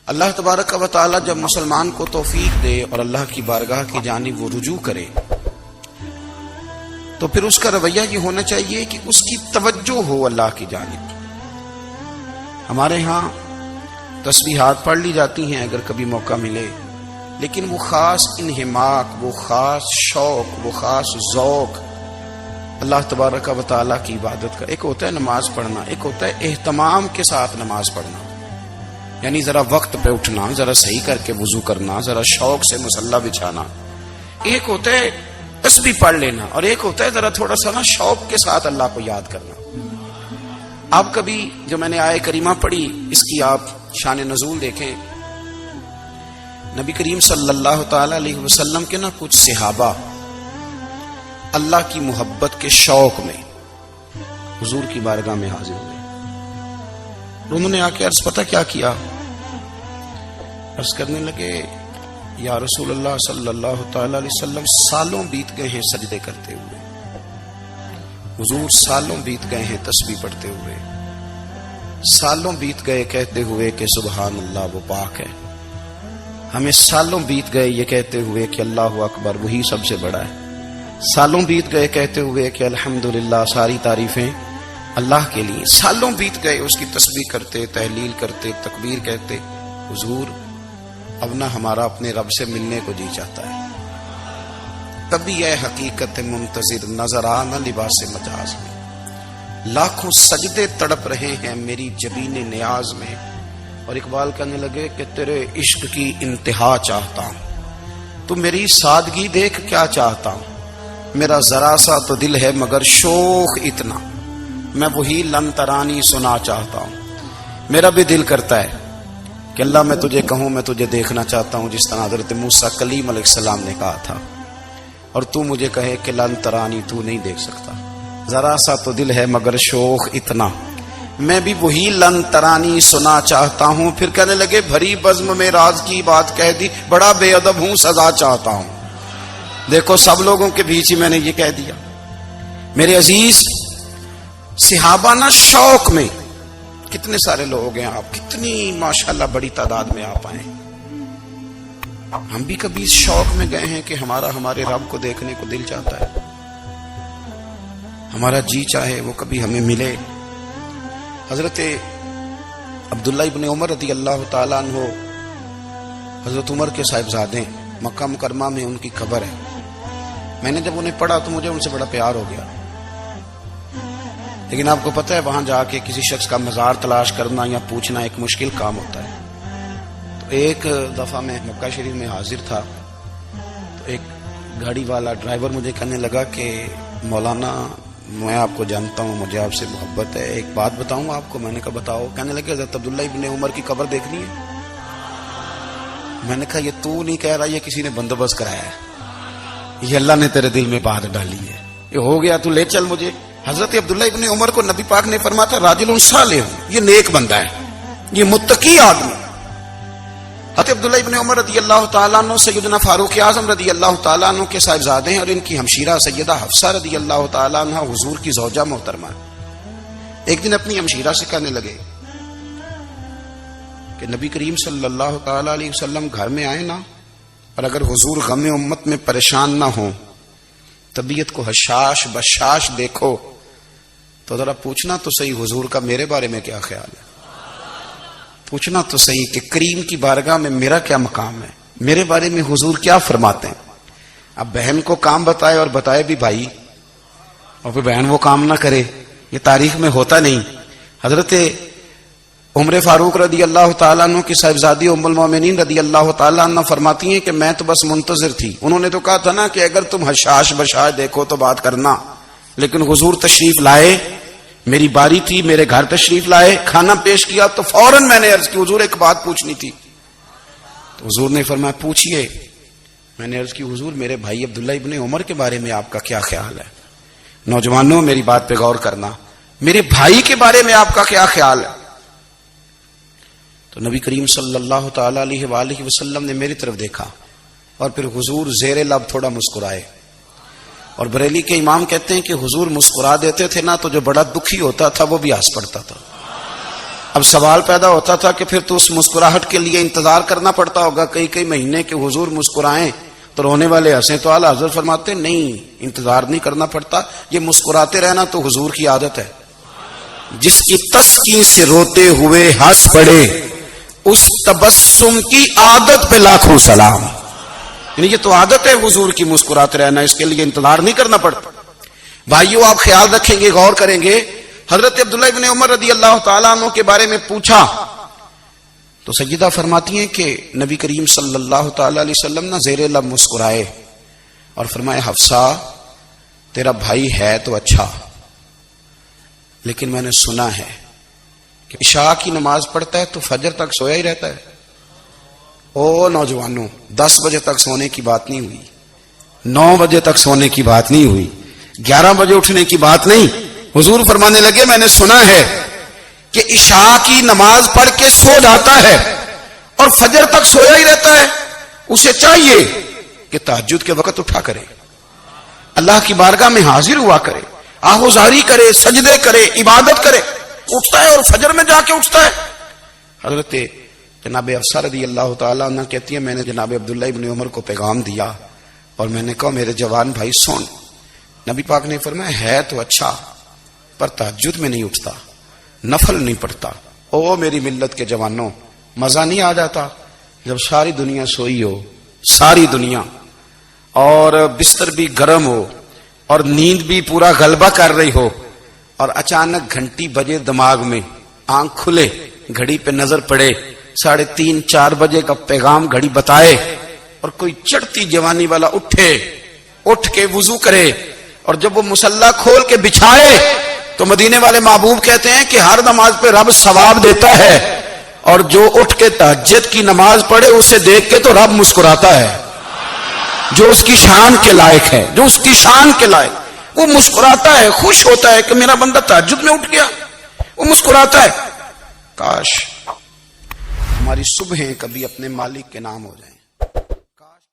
اللہ تبارک و تعالی جب مسلمان کو توفیق دے اور اللہ کی بارگاہ کی جانب وہ رجوع کرے تو پھر اس کا رویہ یہ ہونا چاہیے کہ اس کی توجہ ہو اللہ کی جانب. ہمارے ہاں تسبیحات پڑھ لی جاتی ہیں اگر کبھی موقع ملے، لیکن وہ خاص انہماک، وہ خاص شوق، وہ خاص ذوق اللہ تبارک و تعالیٰ کی عبادت کا. ایک ہوتا ہے نماز پڑھنا، ایک ہوتا ہے اہتمام کے ساتھ نماز پڑھنا، یعنی ذرا وقت پہ اٹھنا، ذرا صحیح کر کے وضو کرنا، ذرا شوق سے مصلی بچھانا. ایک ہوتا ہے تسبیح پڑھ لینا، اور ایک ہوتا ہے ذرا تھوڑا سا نا شوق کے ساتھ اللہ کو یاد کرنا. آپ کبھی جو میں نے آیہ کریمہ پڑھی اس کی آپ شان نزول دیکھیں. نبی کریم صلی اللہ تعالی علیہ وسلم کے نا کچھ صحابہ اللہ کی محبت کے شوق میں حضور کی بارگاہ میں حاضر ہوئے. انہوں نے آ کے عرض پتہ کیا کیا؟ عرض کرنے لگے یا رسول اللہ صلی اللہ تعالی علیہ وسلم سالوں بیت گئے ہیں سجدے کرتے ہوئے، حضور سالوں بیت گئے ہیں تسبیح پڑھتے ہوئے، سالوں بیت گئے کہتے ہوئے کہ سبحان اللہ وہ پاک ہے، ہمیں سالوں بیت گئے یہ کہتے ہوئے کہ اللہ اکبر وہی سب سے بڑا ہے، سالوں بیت گئے کہتے ہوئے کہ الحمدللہ ساری تعریفیں اللہ کے لیے، سالوں بیت گئے اس کی تسبیح کرتے، تحلیل کرتے، تکبیر کہتے. حضور اب نہ ہمارا اپنے رب سے ملنے کو جی چاہتا ہے. تبھی یہ حقیقت منتظر نظر آنا لباس مجاز میں، لاکھوں سجدے تڑپ رہے ہیں میری جبین نیاز میں. اور اقبال کہنے لگے کہ تیرے عشق کی انتہا چاہتا ہوں، تو میری سادگی دیکھ کیا چاہتا ہوں، میرا ذرا سا تو دل ہے مگر شوق اتنا، میں وہی لن ترانی سنا چاہتا ہوں. میرا بھی دل کرتا ہے کہ اللہ میں تجھے کہوں میں تجھے دیکھنا چاہتا ہوں جس طرح حضرت موسیٰ کلیم علیہ السلام نے کہا تھا، اور تو مجھے کہے کہ لن ترانی تو نہیں دیکھ سکتا، ذرا سا تو دل ہے مگر شوق اتنا، میں بھی وہی لن ترانی سنا چاہتا ہوں. پھر کہنے لگے بھری بزم میں راز کی بات کہہ دی، بڑا بے ادب ہوں سزا چاہتا ہوں. دیکھو سب لوگوں کے بیچ ہی میں نے یہ کہہ دیا. میرے عزیز صحابہ نا شوق میں، کتنے سارے لوگ ہیں آپ، کتنی ماشاءاللہ بڑی تعداد میں آپ آئے. ہم بھی کبھی اس شوق میں گئے ہیں کہ ہمارے رب کو دیکھنے کو دل چاہتا ہے، ہمارا جی چاہے وہ کبھی ہمیں ملے. حضرت عبداللہ ابن عمر رضی اللہ تعالیٰ عنہ حضرت عمر کے صاحبزادے، مکہ مکرمہ میں ان کی قبر ہے. میں نے جب انہیں پڑھا تو مجھے ان سے بڑا پیار ہو گیا. لیکن آپ کو پتہ ہے وہاں جا کے کسی شخص کا مزار تلاش کرنا یا پوچھنا ایک مشکل کام ہوتا ہے. تو ایک دفعہ میں مکہ شریف میں حاضر تھا تو ایک گاڑی والا ڈرائیور مجھے کہنے لگا کہ مولانا میں آپ کو جانتا ہوں، مجھے آپ سے محبت ہے، ایک بات بتاؤں آپ کو. میں نے کہا بتاؤ. کہنے لگے حضرت عبداللہ ابن عمر کی قبر دیکھنی ہے. میں نے کہا یہ تو نہیں کہہ رہا، یہ کسی نے بندوبست کرایا ہے، یہ اللہ نے تیرے دل میں بات ڈالی ہے، یہ ہو گیا تو لے چل مجھے. حضرت عبداللہ ابن عمر کو نبی پاک نے فرمایا تھا راجل صالح، یہ نیک بندہ ہے، یہ متقی آدمی. حضرت عبداللہ ابن عمر رضی اللہ تعالیٰ عنہ سیدنا فاروق اعظم رضی اللہ تعالیٰ عنہ کے صاحبزادے ہیں، اور ان کی ہمشیرہ سیدہ حفصہ رضی اللہ تعالیٰ عنہ حضور کی زوجہ محترمہ. ایک دن اپنی ہمشیرہ سے کہنے لگے کہ نبی کریم صلی اللہ تعالیٰ علیہ وسلم گھر میں آئے نا، اور اگر حضور غم امت میں پریشان نہ ہوں، طبیعت کو حشاش بشاش دیکھو تو ذرا پوچھنا تو صحیح حضور کا میرے بارے میں کیا خیال ہے، پوچھنا تو صحیح کہ کریم کی بارگاہ میں میرا کیا مقام ہے، میرے بارے میں حضور کیا فرماتے ہیں. اب بہن کو کام بتائے اور بتائے بھی بھائی، اور پھر بہن وہ کام نہ کرے، یہ تاریخ میں ہوتا نہیں. حضرت عمر فاروق رضی اللہ تعالیٰ عنہ کی صاحبزادی ام المومنین رضی اللہ تعالیٰ عنہ فرماتی ہیں کہ میں تو بس منتظر تھی. انہوں نے تو کہا تھا نا کہ اگر تم حشاش بشاش دیکھو تو بات کرنا، لیکن حضور تشریف لائے، میری باری تھی، میرے گھر تشریف لائے، کھانا پیش کیا تو فوراً میں نے عرض کی حضور ایک بات پوچھنی تھی. تو حضور نے فرمایا پوچھئے. میں نے عرض کی حضور میرے بھائی عبداللہ ابن عمر کے بارے میں آپ کا کیا خیال ہے؟ نوجوانوں میری بات پہ غور کرنا، میرے بھائی کے بارے میں آپ کا کیا خیال ہے؟ تو نبی کریم صلی اللہ تعالی علیہ وآلہ وسلم نے میری طرف دیکھا اور پھر حضور زیر لب تھوڑا مسکرائے. اور بریلی کے امام کہتے ہیں کہ حضور مسکرا دیتے تھے نا تو جو بڑا دکھی ہوتا تھا وہ بھی ہنس پڑتا تھا. اب سوال پیدا ہوتا تھا کہ پھر تو اس مسکراہٹ کے لیے انتظار کرنا پڑتا ہوگا کئی کئی مہینے کہ حضور مسکرائیں تو رونے والے ہنسیں، تو اعلیٰ حضرت فرماتے نہیں، انتظار نہیں کرنا پڑتا، یہ مسکراتے رہنا تو حضور کی عادت ہے۔ جس کی تسکین سے روتے ہوئے ہنس پڑے اس تبسم کی عادت پہ لاکھوں سلام۔ یعنی یہ تو عادت ہے حضور کی مسکراتے رہنا، اس کے لیے انتظار نہیں کرنا پڑتا۔ بھائیو آپ خیال رکھیں گے، غور کریں گے، حضرت عبداللہ ابن عمر رضی اللہ تعالیٰ عنہ کے بارے میں پوچھا تو سیدہ فرماتی ہیں کہ نبی کریم صلی اللہ تعالی علیہ وسلم نہ زیر لب مسکرائے اور فرمائے حفصہ تیرا بھائی ہے تو اچھا، لیکن میں نے سنا ہے کہ عشاء کی نماز پڑھتا ہے تو فجر تک سویا ہی رہتا ہے۔ او نوجوانوں، 10 بجے تک سونے کی بات نہیں ہوئی، 9 بجے تک سونے کی بات نہیں ہوئی، 11 بجے اٹھنے کی بات نہیں۔ حضور فرمانے لگے میں نے سنا ہے کہ عشاء کی نماز پڑھ کے سو جاتا ہے اور فجر تک سویا ہی رہتا ہے، اسے چاہیے کہ تہجد کے وقت اٹھا کرے، اللہ کی بارگاہ میں حاضر ہوا کرے، آہوزاری کرے، سجدے کرے، عبادت کرے، اٹھتا ہے اور فجر میں جا کے اٹھتا ہے۔ حضرت جناب حفصہ رضی اللہ تعالیٰ عنہ کہتی ہے میں نے جناب عبداللہ ابن عمر کو پیغام دیا اور میں نے کہا میرے جوان بھائی سن، نبی پاک نے فرمایا ہے تو اچھا پر تہجد میں نہیں اٹھتا، نفل نہیں پڑھتا۔ او میری ملت کے جوانوں، مزہ نہیں آ جاتا جب ساری دنیا سوئی ہو، ساری دنیا، اور بستر بھی گرم ہو اور نیند بھی پورا غلبہ کر رہی ہو، اور اچانک گھنٹی بجے دماغ میں، آنکھ کھلے، گھڑی پہ نظر پڑے، 3:30 4 بجے کا پیغام گھڑی بتائے، اور کوئی چڑھتی جوانی والا اٹھ کے وضو کرے، اور جب وہ مصلی کھول کے بچھائے تو مدینے والے محبوب کہتے ہیں کہ ہر نماز پہ رب ثواب دیتا ہے، اور جو اٹھ کے تہجد کی نماز پڑھے اسے دیکھ کے تو رب مسکراتا ہے، جو اس کی شان کے لائق ہے، جو اس کی شان کے لائق، وہ مسکراتا ہے، خوش ہوتا ہے کہ میرا بندہ تہجد میں اٹھ گیا، وہ مسکراتا ہے۔ کاش ہماری صبحیں کبھی اپنے مالک کے نام ہو جائیں۔